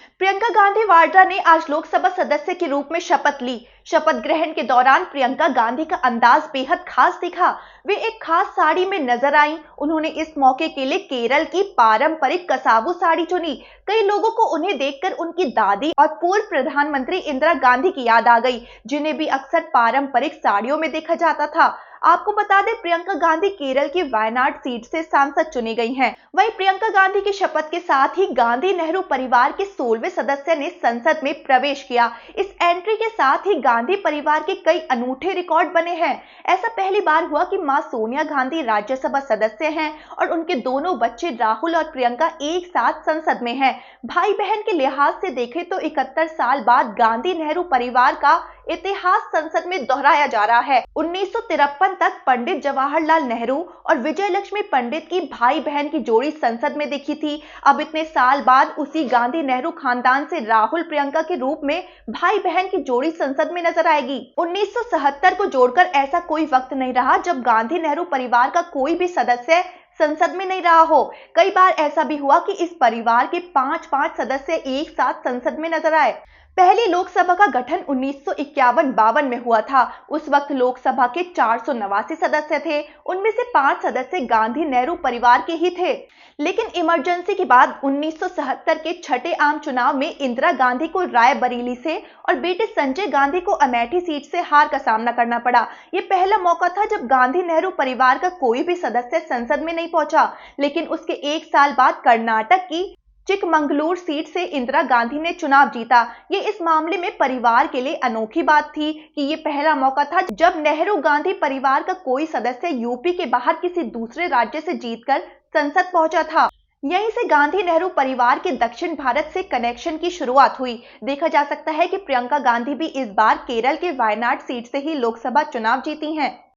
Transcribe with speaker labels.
Speaker 1: प्रियंका गांधी वाड्रा ने आज लोकसभा सदस्य के रूप में शपथ ली। शपथ ग्रहण के दौरान प्रियंका गांधी का अंदाज बेहद खास दिखा। वे एक खास साड़ी में नजर आईं। उन्होंने इस मौके के लिए केरल की पारंपरिक कसावू साड़ी चुनी। कई लोगों को उन्हें देखकर उनकी दादी और पूर्व प्रधानमंत्री इंदिरा गांधी की याद आ गई, जिन्हें भी अक्सर पारंपरिक साड़ियों में देखा जाता था। आपको बता दें, प्रियंका गांधी केरल की वायनाड सीट से सांसद चुनी गई हैं। वहीं प्रियंका गांधी की शपथ के साथ ही गांधी नेहरू परिवार के 16वें सदस्य ने संसद में प्रवेश किया। इस एंट्री के साथ ही गांधी परिवार के कई अनूठे रिकॉर्ड बने हैं। ऐसा पहली बार हुआ कि मां सोनिया गांधी राज्यसभा सदस्य हैं और उनके दोनों बच्चे राहुल और प्रियंका एक साथ संसद में हैं। भाई बहन के लिहाज से देखें तो 71 साल बाद गांधी नेहरू परिवार का इतिहास संसद में दोहराया जा रहा है। 1953 तक पंडित जवाहरलाल नेहरू और विजय लक्ष्मी पंडित की भाई बहन की जोड़ी संसद में दिखी थी। अब इतने साल बाद उसी गांधी नेहरू खानदान से राहुल प्रियंका के रूप में भाई बहन की जोड़ी संसद में नजर आएगी। 1977 को जोड़कर ऐसा कोई वक्त नहीं रहा जब गांधी नेहरू परिवार का कोई भी सदस्य संसद में नहीं रहा हो। कई बार ऐसा भी हुआ कि इस परिवार के 5-5 सदस्य एक साथ संसद में नजर आए। पहली लोकसभा का गठन 1951-52 में हुआ था। उस वक्त लोकसभा के 489 सदस्य थे। उनमें से 5 सदस्य गांधी नेहरू परिवार के ही थे। लेकिन इमरजेंसी के बाद 1977 के छठे आम चुनाव में इंदिरा गांधी को रायबरेली से और बेटे संजय गांधी को अमेठी सीट से हार का सामना करना पड़ा। ये पहला मौका था जब गांधी नेहरू परिवार का कोई भी सदस्य संसद में नहीं पहुंचा। लेकिन उसके एक साल बाद कर्नाटक की चिकमंगलूर सीट से इंदिरा गांधी ने चुनाव जीता। ये इस मामले में परिवार के लिए अनोखी बात थी कि ये पहला मौका था जब नेहरू गांधी परिवार का कोई सदस्य यूपी के बाहर किसी दूसरे राज्य से जीतकर संसद पहुंचा था। यहीं से गांधी नेहरू परिवार के दक्षिण भारत से कनेक्शन की शुरुआत हुई। देखा जा सकता है कि प्रियंका गांधी भी इस बार केरल के वायनाड सीट से ही लोकसभा चुनाव जीती हैं।